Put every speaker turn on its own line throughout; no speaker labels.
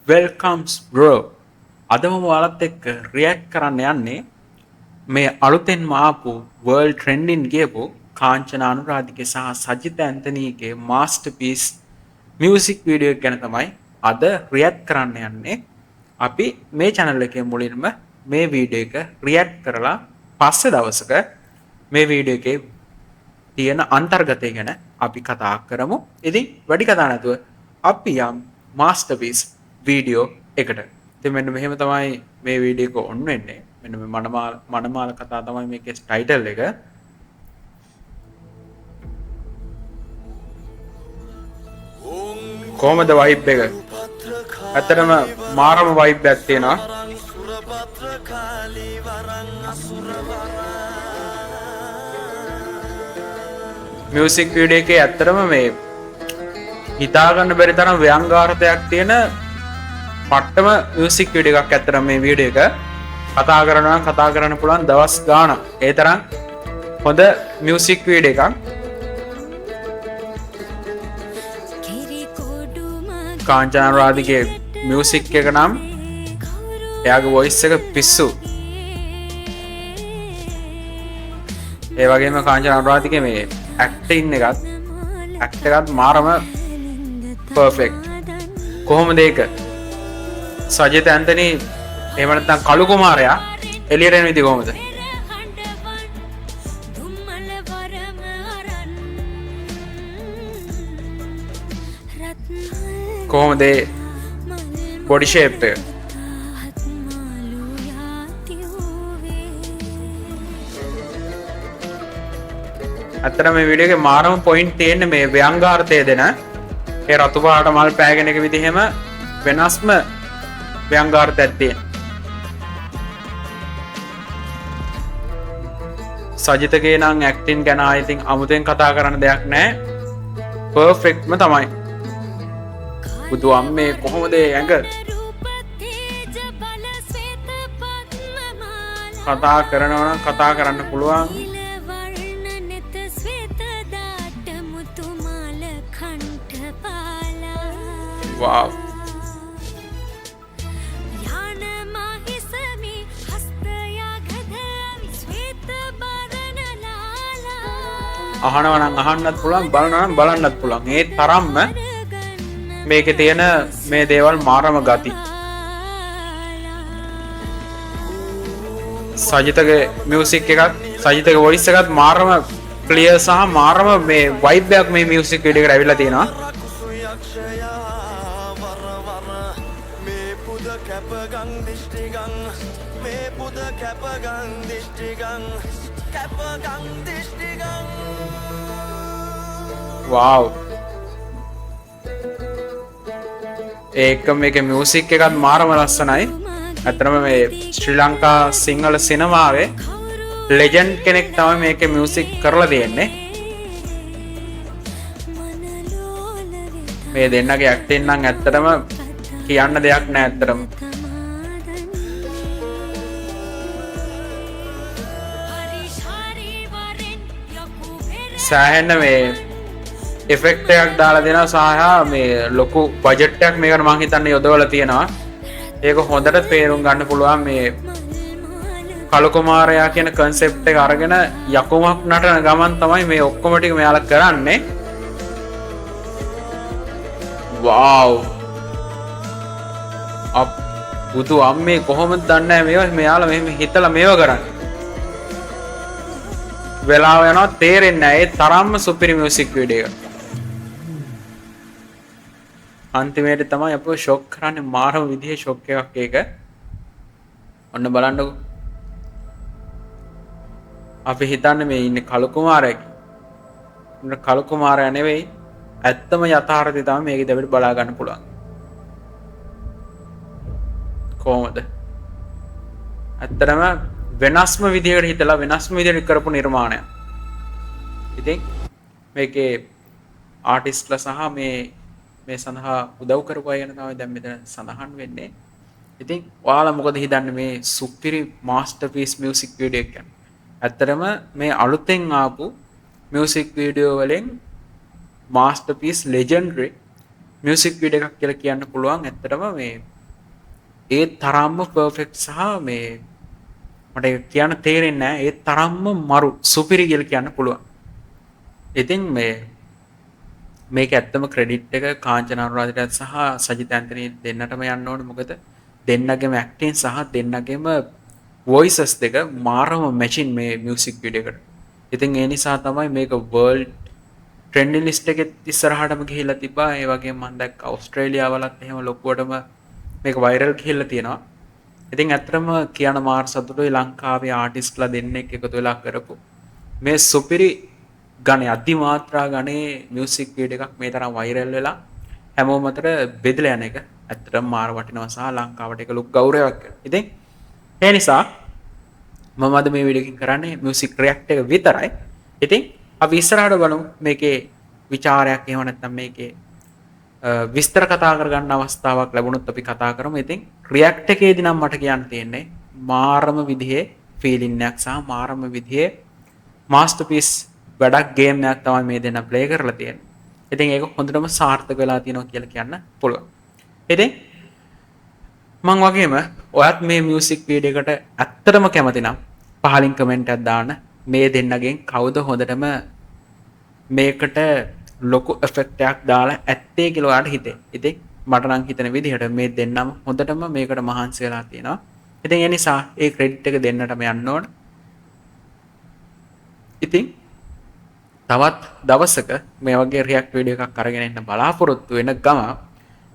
වෙල්කම්ස් bro. අදම ඔයාලත් එක්ක react කරන්න යන්නේ මේ අලුතෙන්ම ආපු වර්ල්ඩ් ට්‍රෙන්ඩින් ගියපු කාංචන අනුරාධිගේ සහ සජිත ඇන්තනීගේ මාස්ටර්පීස් මියුසික් වීඩියෝ එක ගැන තමයි අද රියැක්ට් කරන්න යන්නේ. අපි මේ channel එකේ මුලින්ම මේ වීඩියෝ එක රියැක්ට් කරලා පස්සේ දවසක මේ වීඩියෝ එකේ තියෙන අන්තර්ගතය ගැන අපි කතා කරමු. ඉතින් වැඩි කතා නැතුව අපි යම් මාස්ටර්පීස් වීඩියෝ එකට. ඉතින් මෙන්න මෙහෙම තමයි මේ වීඩියෝ එක ඔන් වෙන්නේ. මෙන්න මේ මනමාල කතා තමයි මේකේ ටයිටල් එක. කොහමද වයිබ් එක? ඇත්තටම මාරම වයිබ් එකක් තියෙනවා. මියුසික් වීඩියෝ එකේ ඇත්තටම මේ හිතා ගන්න බැරි තරම් ව්‍යංගාර්ථයක් තියෙන පට්ටම මියුසික් වීඩියෝ එකක් ඇත්තටම මේ වීඩියෝ එක. කතා කරනවා නම් කතා කරන්න පුළුවන් දවස් ගාණක්. ඒ තරම් හොඳ මියුසික් වීඩියෝ එකක්. කාංචන අනුරාධිගේ මියුසික් එක නම් එයාගේ වොයිස් එක පිස්සු. ඒ වගේම කාංචන අනුරාධිගේ මේ ඇක්ටින් එකත් මාරම පර්ෆෙක්ට්. කොහොමද ඒක? සජිත ඇන්තනී එහෙම නැත්නම් කළු කුමාරයා එළියට එන විදිහ කොහොමද? කොහොමද බොඩි ෂේප් එක? අතන මේ වීඩියෝ එකේ මාරම පොයින්ට් තියෙන්නේ මේ ව්‍යංගාර්ථය දෙන ඒ රතු පාට මල් පෑගෙන එක විදිහෙම වෙනස්ම ව්‍යංගාර්ථයක් තියෙන. සජිතගේ නම් ඇක්ටින් ගැන I think අමුතෙන් කතා කරන්න දෙයක් නැහැ. පර්ෆෙක්ට්ම තමයි. බුදු අම්මේ කොහොමද ඇඟ කතා කරනවා නම් කතා කරන්න පුළුවන්. wow. අහනවා නම් අහන්නත් පුළුවන්, බලනවා නම් බලන්නත් පුළුවන්. ඒ තරම්ම මේකේ තියෙන මේ දේවල් මාරම ගති. සජිතගේ මියුසික් එකත් සජිතගේ වොයිස් එකත් මාරම ක්ලියර් සහ මාරම මේ වයිබ් එකක් මේ මියුසික් වීඩියෝ එකට ඇවිල්ලා තියෙනවා. wow. ඒක මේකේ මියුසික් එකත් මාරම ලස්සනයි. අතරම මේ ශ්‍රී ලංකා සිංහල සිනමාවේ ලෙජන්ඩ් කෙනෙක් තමයි මේකේ මියුසික් කරලා තියෙන්නේ. මේ දෙන්නගේ ඇක්ටින් නම් ඇත්තටම කියන්න දෙයක් නෑ ඇත්තටම. සෑහෙන මේ ඉෆෙක්ට් එකක් දාලා දෙනවා සහ මේ ලොකු බජට් එකක් මේකට මම හිතන්නේ යොදවලා තියෙනවා. ඒක හොඳට තේරුම් ගන්න පුළුවන් මේ කළු කුමාරයා කියන concept එක අරගෙන යකුමක් නටන ගමන් තමයි මේ ඔක්කොම ටික මෙයාලා කරන්නේ. wow. බුදු අම්මේ කොහොමද දන්නේ මේවා මෙයාලා මෙහෙම හිතලා මේවා කරන්නේ. වෙලාව යනවා තේරෙන්නේ නැහැ. ඒ තරම්ම සුපිරි මියුසික් වීඩියෝ එක. අන්තිමේට තමයි අපව ෂොක් කරන්නේ මාරම විදිහේ ෂොක් එකක් ඒක. ඔන්න බලන්නකෝ. අපි හිතන්නේ මේ ඉන්නේ කළු කුමාරයෙක්. උන්න කළු කුමාරයා නෙවෙයි. ඇත්තම යථාර්ථය තමයි මේකේ දෙවිඩ බලා ගන්න පුළුවන්. කොහොමද? ඇත්තටම වෙනස්ම විදිහකට හිතලා වෙනස්ම විදිහට කරපු නිර්මාණයක්. ඉතින් මේකේ ආටිස්ට්ලා සහ මේ සඳහා උදව් කරපු අය ගැන තමයි දැන් මෙතන සඳහන් වෙන්නේ. ඉතින් ඔයාලා මොකද හිතන්නේ මේ සුපිරි මාස්ටර්පීස් මියුසික් වීඩියෝ එක ගැන? ඇත්තටම මේ අලුතෙන් ආපු මියුසික් වීඩියෝ වලින් මාස්ටර්පීස් ලෙජෙන්ඩරි මියුසික් වීඩියෝ එකක් කියලා කියන්න පුළුවන්. ඇත්තටම මේ ඒ තරම්ම පර්ෆෙක්ට් සහ මේ මට ඒක කියන්න තේරෙන්නේ නැහැ. ඒ තරම්ම මරු සුපිරි කියලා කියන්න පුළුවන්. ඉතින් මේක ඇත්තම ක්‍රෙඩිට් එක කාංචන අනුරාධපුරයත් සහ සජිත් ඇන්තනී දෙන්නටම යන්න ඕනේ. මොකද දෙන්නගේම ඇක්ටින් සහ දෙන්නගේම වොයිසස් දෙක මාරම මැචින් මේ මියුසික් වීඩියෝ එකට. ඉතින් ඒ නිසා තමයි මේක වර්ල්ඩ් ට්‍රෙන්ඩින් ලිස්ට් එකෙත් ඉස්සරහටම ගිහිල්ලා තිබ්බා. ඒ වගේම මම දැක්ක ඕස්ට්‍රේලියාවලත් එහෙම ලොකුවටම මේක වෛරල් ගිහිල්ලා තියෙනවා. ඉතින් ඇත්තටම කියන මාර සතුටුයි ලංකාවේ ආටිස්ට්ලා දෙන්නෙක් එකතු වෙලා කරපු මේ සුපිරි ගණේ අධිමාත්‍රා ගණේ මියුසික් වීඩියෝ එකක් මේ තරම් වෛරල් වෙලා හැමෝම අතර බෙදලා යන එක ඇත්තටම මාර වටිනවා සහ ලංකාවට ඒක ලොකු ගෞරවයක් වෙනවා. ඉතින් ඒ නිසා මම අද මේ වීඩියෝ එකකින් කරන්නේ මියුසික් රියැක්ට් එක විතරයි. ඉතින් අපි ඉස්සරහට බලමු මේකේ ਵਿਚාරයක් එහෙම නැත්නම් මේකේ විස්තර කතා කරගන්න අවස්ථාවක් ලැබුණොත් අපි කතා කරමු. ඉතින් රියැක්ට් එකේදී නම් මට කියන්න තියෙන්නේ මාරම විදිහේ ෆීලිං එකක් සහ මාරම විදිහේ මාස්ටර්පීස් වැඩක් ගේම් එකක් තමයි මේ දෙන්න ප්ලේ කරලා තියෙන්නේ. ඉතින් ඒක හොඳටම සාර්ථක වෙලා තියෙනවා කියලා කියන්න පුළුවන්. ඉතින් මං වගේම ඔයත් මේ මියුසික් වීඩියෝ එකට ඇත්තටම කැමති නම් පහලින් කමෙන්ට් එකක් දාන්න. මේ දෙන්නගෙන් කවුද හොඳටම මේකට ලොකු එෆෙක්ට් එකක් දාලා ඇත්තේ කියලා ඔයාලට හිතේ. ඉතින් මට නම් හිතෙන විදිහට මේ දෙන්නම හොඳටම මේකට මහන්සි වෙලා තියෙනවා. ඉතින් ඒ නිසා ඒ ක්‍රෙඩිට් එක දෙන්නටම යන්න ඕන. ඉතින් තවත් දවසක මේ වගේ රියැක්ට් වීඩියෝ එකක් අරගෙන එන්න බලාපොරොත්තු වෙන ගම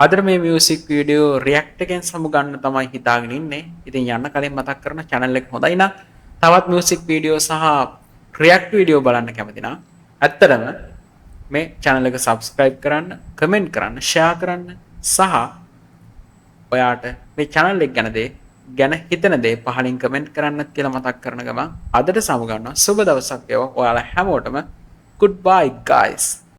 අද මේ මියුසික් වීඩියෝ රියැක්ට් එකෙන් සමුගන්න තමයි හිතාගෙන ඉන්නේ. ඉතින් යන්න කලින් මතක් කරන channel එක හොඳයි නම් තවත් මියුසික් වීඩියෝ සහ රියැක්ට් වීඩියෝ බලන්න කැමති නම් ඇත්තටම මේ channel එක subscribe කරන්න, comment කරන්න, share කරන්න සහ ඔයාට මේ channel එක ගැන හිතන දේ පහලින් comment කරන්න කියලා මතක් කරන ගමන් අදට සමුගන්නවා. සුබ දවසක් වේවා ඔයාලා හැමෝටම. Goodbye guys.